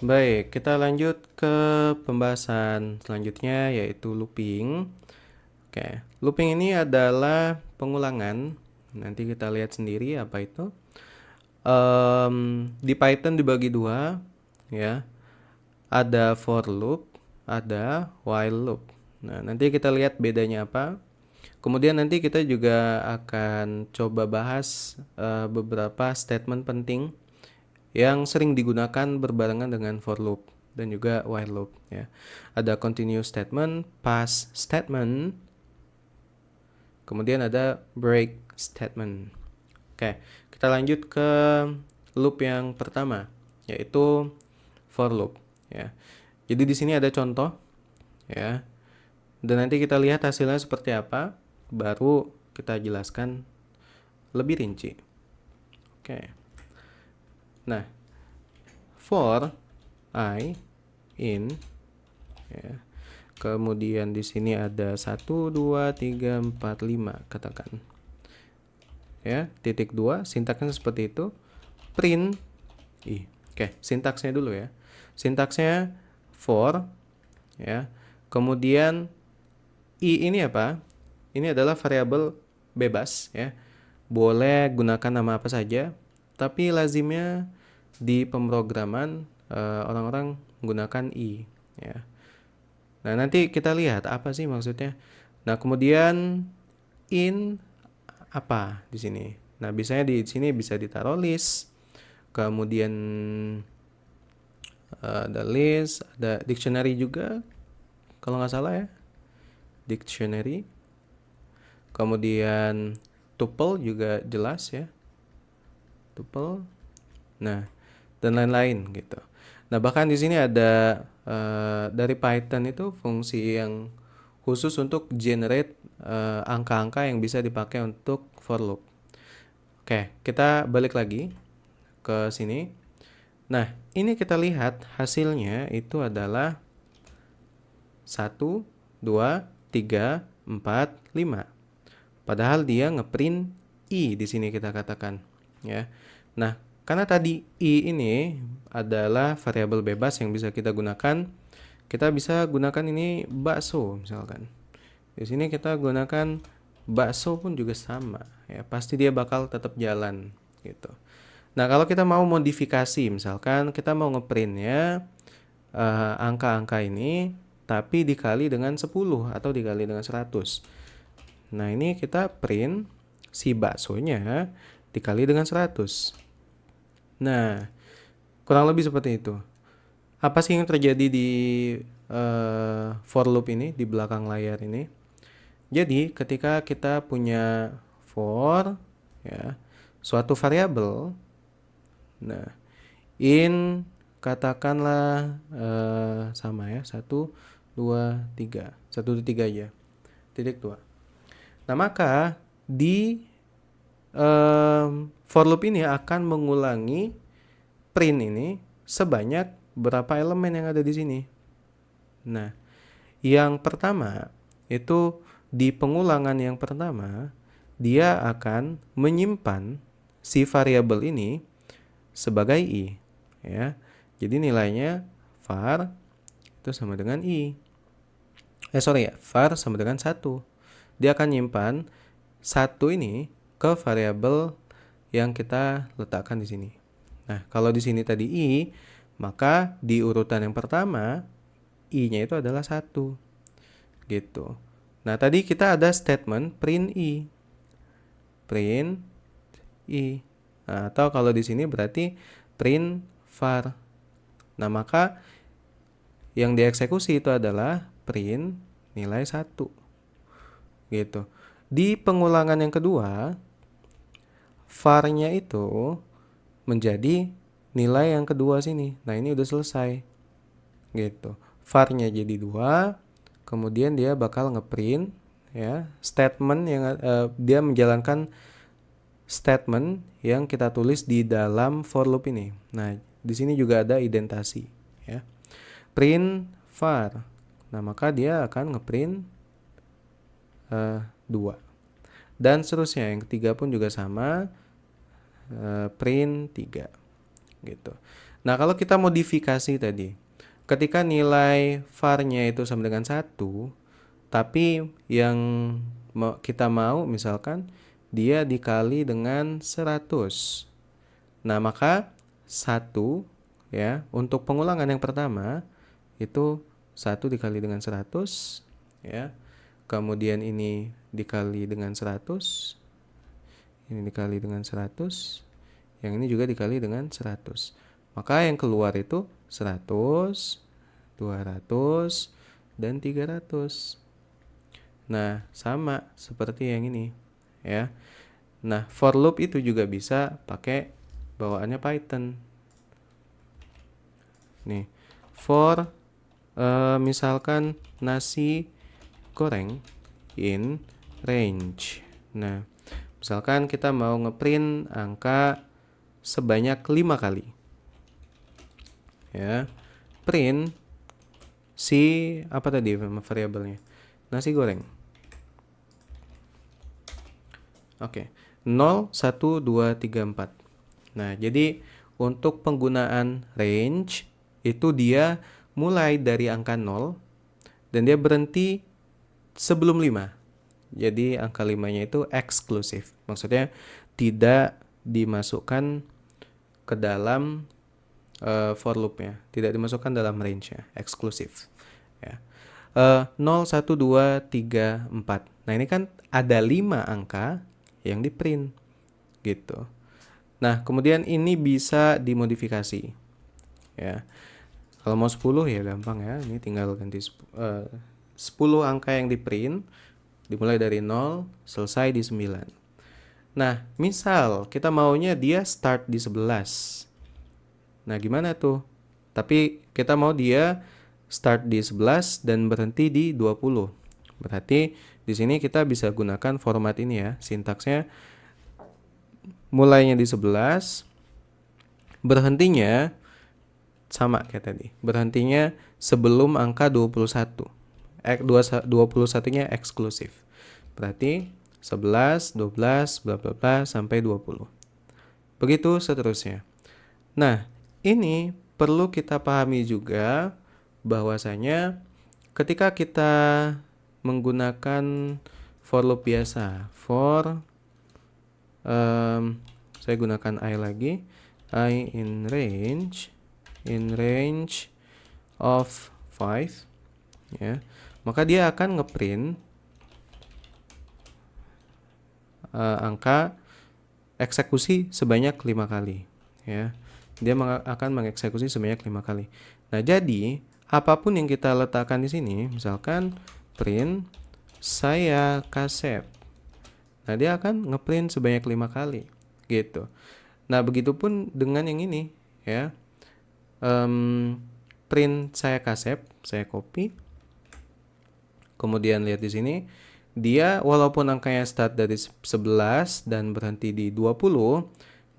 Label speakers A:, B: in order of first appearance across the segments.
A: Baik, kita lanjut ke pembahasan selanjutnya yaitu looping. Oke, looping ini adalah pengulangan. Nanti kita lihat sendiri apa itu. Di Python dibagi dua, ya. Ada for loop, ada while loop. Nah, nanti kita lihat bedanya apa. Kemudian nanti kita juga akan coba bahas beberapa statement penting yang sering digunakan berbarengan dengan for loop dan juga while loop, ya. Ada continuous statement, pass statement, kemudian ada break statement. Oke, kita lanjut ke loop yang pertama, yaitu for loop, ya. Jadi di sini ada contoh, ya. Dan nanti kita lihat hasilnya seperti apa, baru kita jelaskan lebih rinci. Oke. Nah, for I in, ya. Kemudian di sini ada 1 2 3 4 5 katakan. Ya, titik 2 sintaksnya seperti itu. Print i. Oke, sintaksnya dulu ya. Sintaksnya for, ya. Kemudian i ini apa? Ini adalah variabel bebas, ya. Boleh gunakan nama apa saja, tapi lazimnya di pemrograman orang-orang menggunakan i, ya. Nah, nanti kita lihat apa sih maksudnya. Nah, kemudian in apa di sini? Nah, biasanya di sini bisa ditaruh list, kemudian ada list, ada dictionary juga kalau nggak salah ya, dictionary. Kemudian tuple juga jelas ya, tuple. Nah, dan lain-lain gitu. Nah, bahkan di sini ada dari Python itu fungsi yang khusus untuk generate angka-angka yang bisa dipakai untuk for loop. Oke, kita balik lagi ke sini. Nah, ini kita lihat hasilnya itu adalah 1, 2, 3, 4, 5. Padahal dia ngeprint i di sini kita katakan, ya. Nah, karena tadi i ini adalah variabel bebas yang bisa kita gunakan, kita bisa gunakan ini bakso misalkan. Di sini kita gunakan bakso pun juga sama, ya. Pasti dia bakal tetap jalan gitu. Nah, kalau kita mau modifikasi, misalkan kita mau ngeprintnya angka-angka ini tapi dikali dengan 10 atau dikali dengan 100. Nah, ini kita print si baksonya dikali dengan 100. Nah, kurang lebih seperti itu. Apa sih yang terjadi di for loop ini di belakang layar ini? Jadi, ketika kita punya for, ya, suatu variabel, nah, in katakanlah sama ya, 1 2 3. 1 2 3 aja. Titik 2. Nah, maka di for loop ini akan mengulangi print ini sebanyak berapa elemen yang ada di sini. Nah, yang pertama itu di pengulangan yang pertama dia akan menyimpan si variabel ini sebagai i, ya. Jadi nilainya var itu sama dengan i. Var sama dengan 1. Dia akan nyimpan 1 ini ke variabel yang kita letakkan di sini. Nah, kalau di sini tadi i, maka di urutan yang pertama i-nya itu adalah 1. Gitu. Nah, tadi kita ada statement print i. Print i. Nah, atau kalau di sini berarti print var. Nah, maka yang dieksekusi itu adalah print nilai 1. Gitu. Di pengulangan yang kedua, var-nya itu menjadi nilai yang kedua sini. Nah, ini udah selesai. Gitu. Var-nya jadi 2, kemudian dia bakal ngeprint, ya, statement yang dia menjalankan statement yang kita tulis di dalam for loop ini. Nah, di sini juga ada indentasi, ya. Print var. Nah, maka dia akan ngeprint 2. Dan seterusnya, yang ketiga pun juga sama, print 3. Gitu. Nah, kalau kita modifikasi tadi, ketika nilai var-nya itu sama dengan 1, tapi yang kita mau misalkan dia dikali dengan 100. Nah, maka 1 ya, untuk pengulangan yang pertama itu 1 dikali dengan 100 ya. Kemudian ini dikali dengan 100, ini dikali dengan 100, yang ini juga dikali dengan 100. Maka yang keluar itu 100, 200, dan 300. Nah, sama seperti yang ini ya. Nah, for loop itu juga bisa pakai bawaannya Python. Nih, for misalkan nasi goreng in range. Nah, misalkan kita mau ngeprint angka sebanyak 5 kali. Ya. Print si apa tadi variabelnya? Nasi goreng. Oke. 0, 1, 2, 3, 4. Nah, jadi untuk penggunaan range itu dia mulai dari angka 0 dan dia berhenti sebelum 5. Jadi angka 5-nya itu eksklusif. Maksudnya tidak dimasukkan ke dalam for loop-nya, tidak dimasukkan dalam range-nya, eksklusif. Ya. 0, 1, 2, 3, 4. Nah, ini kan ada 5 angka yang di print gitu. Nah, kemudian ini bisa dimodifikasi. Ya. Kalau mau 10 ya gampang ya. Ini tinggal ganti 10 angka yang di print dimulai dari 0 selesai di 9. Nah, misal kita maunya dia start di 11. Nah, gimana tuh? Tapi kita mau dia start di 11 dan berhenti di 20. Berarti di sini kita bisa gunakan format ini ya. Sintaksnya mulainya di 11, berhentinya sama kayak tadi. Berhentinya sebelum angka 21. 21-nya eksklusif. Berarti 11, 12, bla bla bla sampai 20. Begitu seterusnya. Nah, ini perlu kita pahami juga bahwasanya ketika kita menggunakan for loop biasa, saya gunakan I lagi, I in range of 5 ya, maka dia akan ngeprint angka eksekusi sebanyak 5 kali ya. Dia akan mengeksekusi sebanyak 5 kali. Nah, jadi apapun yang kita letakkan di sini, misalkan print saya kasep. Nah, dia akan ngeprint sebanyak 5 kali gitu. Nah, begitupun dengan yang ini ya. Print saya kasep, saya copy. Kemudian lihat di sini, dia walaupun angkanya start dari 11 dan berhenti di 20,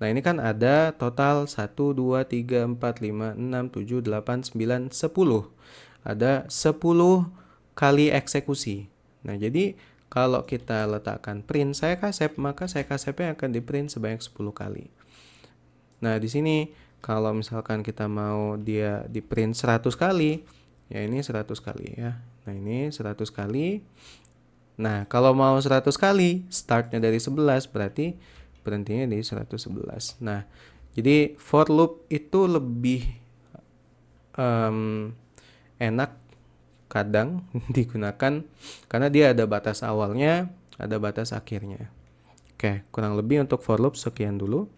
A: nah ini kan ada total 1, 2, 3, 4, 5, 6, 7, 8, 9, 10. Ada 10 kali eksekusi. Nah, jadi kalau kita letakkan print saya kasep, maka saya kasepnya akan di print sebanyak 10 kali. Nah, di sini kalau misalkan kita mau dia di print 100 kali, ya ini 100 kali ya. Nah, ini 100 kali. Nah, kalau mau 100 kali, startnya dari 11, berarti berhentinya di 111. Nah, jadi for loop itu lebih enak kadang digunakan karena dia ada batas awalnya, ada batas akhirnya. Oke, kurang lebih untuk for loop sekian dulu.